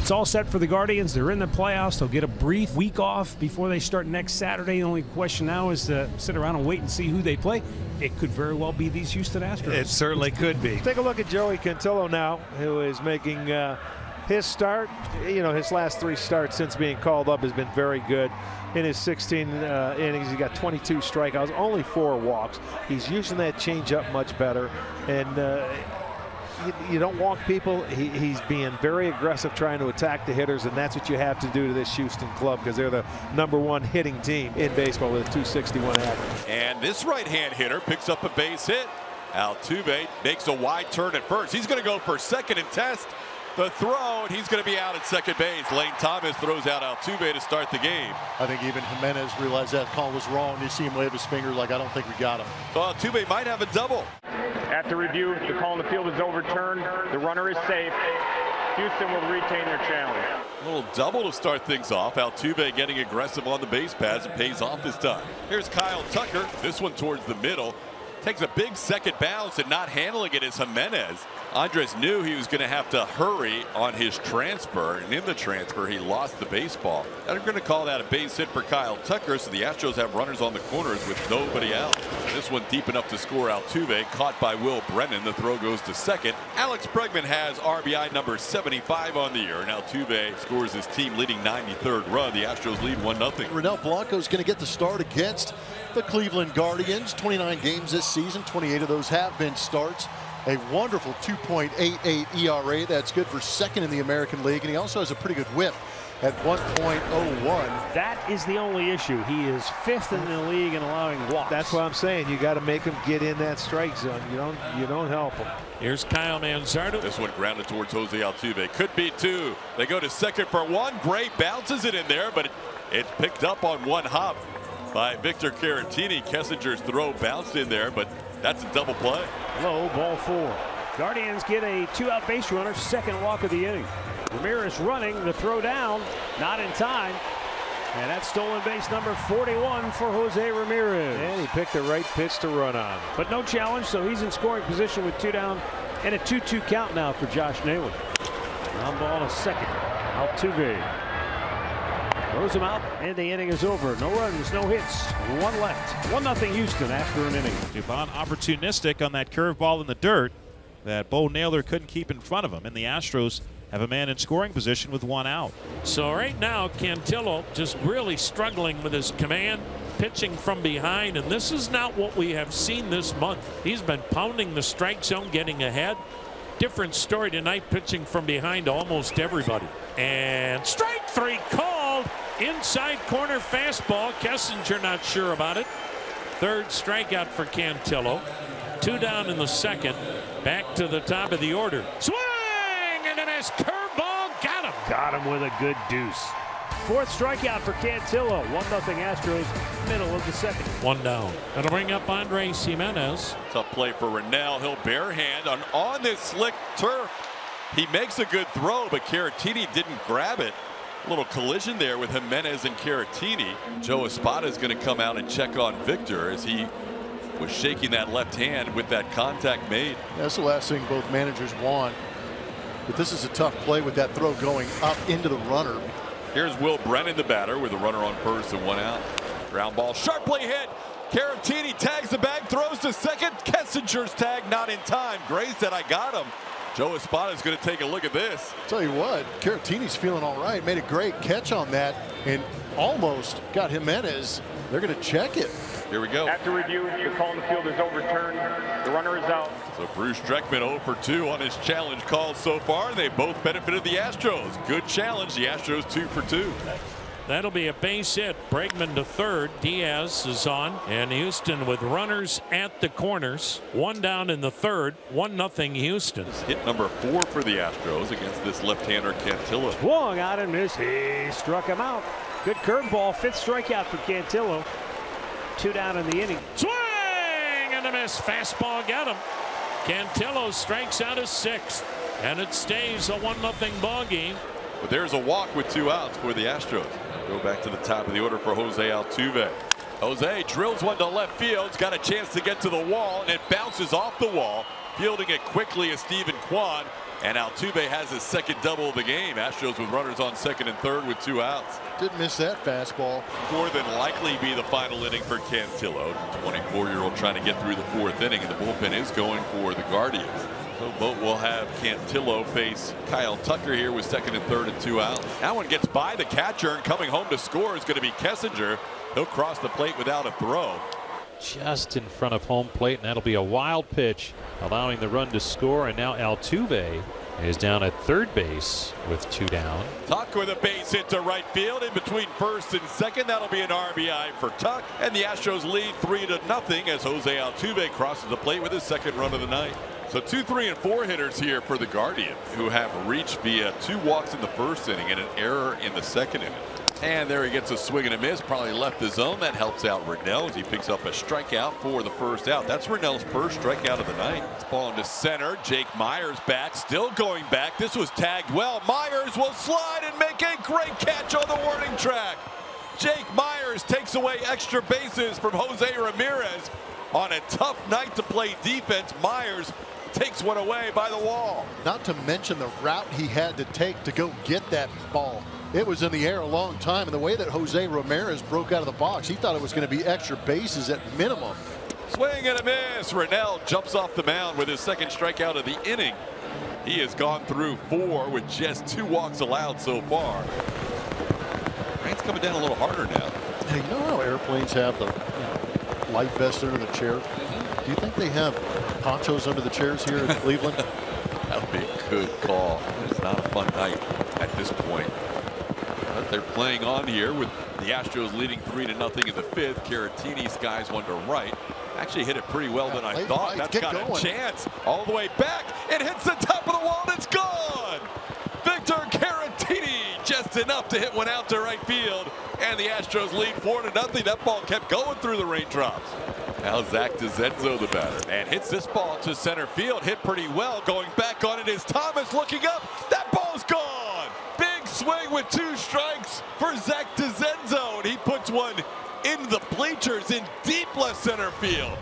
It's all set for the Guardians. They're in the playoffs. They'll get a brief week off before they start next Saturday. The only question now is to sit around and wait and see who they play. It could very well be these Houston Astros. It certainly could be. Take a look at Joey Cantillo now, who is making his start. You know, his last 3 starts since being called up has been very good. In his 16 innings, he got 22 strikeouts, only 4 walks. He's using that changeup much better, and you don't walk people. He's being very aggressive, trying to attack the hitters, and that's what you have to do to this Houston club, because they're the #1 hitting team in baseball with a .261 average. And this right-hand hitter picks up a base hit. Altuve makes a wide turn at first. He's going to go for second and test the throw, and he's going to be out at second base. Lane Thomas throws out Altuve to start the game. I think even Jimenez realized that call was wrong. You see him wave his finger like, I don't think we got him. So Altuve might have a double. After review, the call on the field is overturned. The runner is safe. Houston will retain their challenge. A little double to start things off. Altuve getting aggressive on the base paths and pays off this time. Here's Kyle Tucker. This one towards the middle. Takes a big second bounce, and not handling it is Jimenez. Andres knew he was going to have to hurry on his transfer, and in the transfer he lost the baseball. They're going to call that a base hit for Kyle Tucker, so the Astros have runners on the corners with nobody out. This one deep enough to score. Altuve caught by Will Brennan. The throw goes to second. Alex Bregman has RBI number 75 on the year, and Altuve scores his team leading 93rd run. The Astros lead 1-0. Blanco is going to get the start against the Cleveland Guardians. 29 games this season, 28 of those have been starts. A wonderful 2.88 ERA. That's good for second in the American League, and he also has a pretty good whip at 1.01. That is the only issue. He is 5th in the league in allowing walks. That's what I'm saying. You got to make him get in that strike zone. You don't help him. Here's Kyle Manzardo. This one grounded towards Jose Altuve. Could be 2. They go to second for 1. Gray bounces it in there, but it's picked up on one hop by Victor Caratini. Kessinger's throw bounced in there, but that's a double play. Low, ball 4. Guardians get a 2-out base runner, second walk of the inning. Ramirez running, the throw down, not in time. And that's stolen base number 41 for Jose Ramirez. And he picked the right pitch to run on. But no challenge, so he's in scoring position with 2 down and a 2-2 count now for Josh Naylor. Ground ball to second. Altuve throws him out, and the inning is over. No runs, no hits, 1 left. 1-0 Houston after an inning. Dubon opportunistic on that curveball in the dirt that Bo Naylor couldn't keep in front of him, and the Astros have a man in scoring position with 1 out. So right now, Cantillo just really struggling with his command, pitching from behind, and this is not what we have seen this month. He's been pounding the strike zone, getting ahead. Different story tonight, pitching from behind to almost everybody. And strike 3 called. Inside corner fastball. Kessinger not sure about it. 3rd strikeout for Cantillo. 2 down in the second. Back to the top of the order. Swing and a nice curveball. Got him. Got him with a good deuce. 4th strikeout for Cantillo. 1-0 Astros, middle of the second. 1 down. That'll bring up Andres Jimenez. Tough play for Rennell. He'll barehand on this slick turf. He makes a good throw, but Caratini didn't grab it. A little collision there with Jimenez and Caratini. Joe Espada is going to come out and check on Victor as he was shaking that left hand with that contact made. That's the last thing both managers want. But this is a tough play with that throw going up into the runner. Here's Will Brennan, the batter, with a runner on first and 1 out. Ground ball, sharply hit. Caratini tags the bag, throws to second. Kessinger's tag not in time. Gray said, I got him. Joe Espada is going to take a look at this. Tell you what, Caratini's feeling all right. Made a great catch on that and almost got Jimenez. They're going to check it. Here we go. After review, the call on the field is overturned. The runner is out. So Bruce Streckman 0 for 2 on his challenge calls so far. They both benefited the Astros. Good challenge. The Astros 2 for 2. That'll be a base hit. Bregman to 3rd. Diaz is on. And Houston with runners at the corners. 1 down in the 3rd. 1-0 Houston. Hit number 4 for the Astros against this left-hander Cantillo. Swung out and missed. He struck him out. Good curveball. 5th strikeout for Cantillo. 2 down in the inning. Swing and a miss. Fastball got him. Cantillo strikes out his 6th. And it stays a 1-0 ball game. But there's a walk with 2 outs for the Astros. Go back to the top of the order for Jose Altuve. Jose drills one to left field. He's got a chance to get to the wall, and it bounces off the wall. Fielding it quickly is Steven Kwan. And Altuve has his second double of the game. Astros with runners on second and third with 2 outs. Didn't miss that fastball. More than likely be the final inning for Cantillo. 24-year-old trying to get through the 4th inning, and the bullpen is going for the Guardians. So both will have Cantillo face Kyle Tucker here with second and third and 2 outs. That one gets by the catcher, and coming home to score is going to be Kessinger. He'll cross the plate without a throw. Just in front of home plate, and that'll be a wild pitch, allowing the run to score. And now Altuve is down at third base with 2 down. Tuck with a base hit to right field in between first and second. That'll be an RBI for Tuck, and the Astros lead 3-0 as Jose Altuve crosses the plate with his second run of the night. So 2, 3, and 4 hitters here for the Guardians, who have reached via 2 walks in the first inning and an error in the second inning. And there he gets a swing and a miss, probably left the zone. That helps out Rennell as he picks up a strikeout for the first out. That's Rennell's first strikeout of the night. It's ball into center. Jake Myers back, still going back. This was tagged well. Myers will slide and make a great catch on the warning track. Jake Myers takes away extra bases from Jose Ramirez. On a tough night to play defense, Myers takes one away by the wall. Not to mention the route he had to take to go get that ball. It was in the air a long time, and the way that Jose Ramirez broke out of the box, he thought it was going to be extra bases at minimum. Swing and a miss. Rennell jumps off the mound with his second strikeout of the inning. He has gone through 4 with just 2 walks allowed so far. Rain's coming down a little harder now. Hey, you know how airplanes have the life vest under the chair? Do you think they have ponchos under the chairs here in Cleveland? That would be a good call. It's not a fun night at this point. But they're playing on here with the Astros leading 3-0 in the 5th. Caratini skies one to right. Actually hit it pretty well than I thought. That's got a chance all the way back. It hits the top of the wall and it's gone. Victor Caratini just enough to hit one out to right field. And the Astros lead 4-0. That ball kept going through the raindrops. Now Zach DeZenzo the batter. And hits this ball to center field. Hit pretty well. Going back on it is Thomas looking up. That ball's gone. Big swing with 2 strikes for Zach DeZenzo. And he puts one in the bleachers in deep left center field.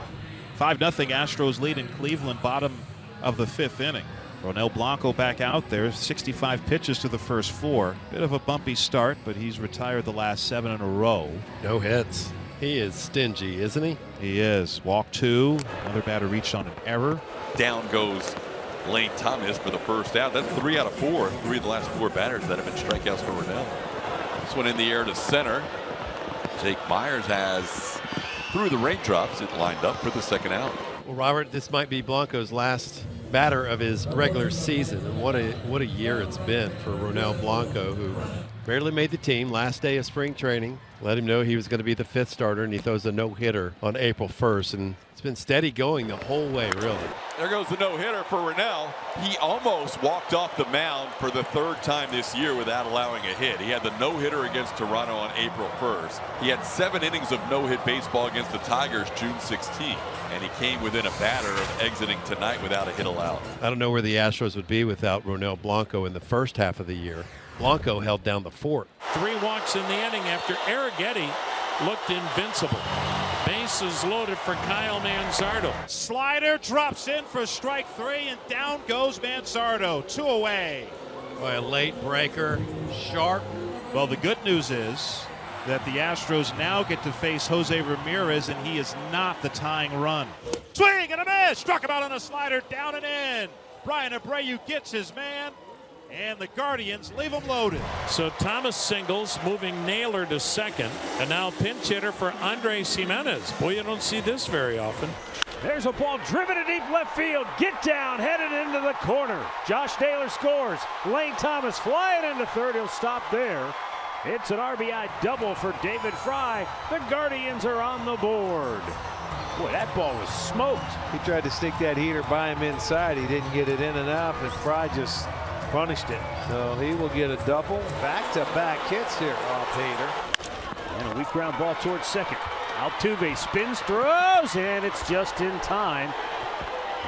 5-0 Astros lead in Cleveland, bottom of the 5th inning. Ronel Blanco back out there, 65 pitches to the first 4. Bit of a bumpy start, but he's retired the last 7 in a row. No hits. He is stingy, isn't he? He is. Walk 2. Another batter reached on an error. Down goes Lane Thomas for the first out. That's 3 out of 4. 3 of the last 4 batters that have been strikeouts for Rennell. This one in the air to center. Jake Myers has, through the raindrops, it lined up for the second out. Well, Robert, this might be Blanco's last batter of his regular season, and what a year it's been for Ronel Blanco, who barely made the team last day of spring training. Let him know he was going to be the 5th starter, and he throws a no-hitter on April 1st, and it's been steady going the whole way, really. There goes the no-hitter for Rennell. He almost walked off the mound for the 3rd time this year without allowing a hit. He had the no-hitter against Toronto on April 1st. He had 7 innings of no-hit baseball against the Tigers June 16th, and he came within a batter of exiting tonight without a hit allowed. I don't know where the Astros would be without Ronel Blanco in the first half of the year. Blanco held down the 4th. 3 walks in the inning after Arrighetti looked invincible. Bases loaded for Kyle Manzardo. Slider drops in for strike 3, and down goes Manzardo. 2 away. Boy, a late breaker, sharp. Well, the good news is that the Astros now get to face Jose Ramirez, and he is not the tying run. Swing and a miss. Struck him out on a slider, down and in. Brian Abreu gets his man, and the Guardians leave him loaded. So Thomas singles, moving Naylor to second, and now pinch hitter for Andres Jimenez. Boy, you don't see this very often. There's a ball driven to deep left field. Get down, headed into the corner. Josh Naylor scores. Lane Thomas flying into third. He'll stop there. It's an RBI double for David Fry. The Guardians are on the board. Boy, that ball was smoked. He tried to stick that heater by him inside. He didn't get it in enough, and Fry just punished it. So he will get a double. Back-to-back hits here off Hader. And a weak ground ball towards second. Altuve spins, throws, and it's just in time.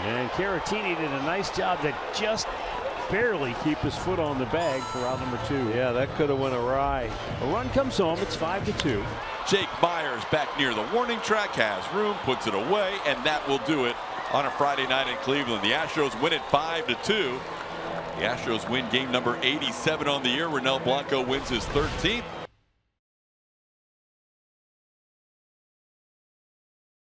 And Caratini did a nice job to just barely keep his foot on the bag for out number 2. Yeah, that could have went awry. A run comes home. It's 5-2. Jake Myers back near the warning track, has room, puts it away, and that will do it on a Friday night in Cleveland. The Astros win it 5-2. The Astros win game number 87 on the year. Ronel Blanco wins his 13th.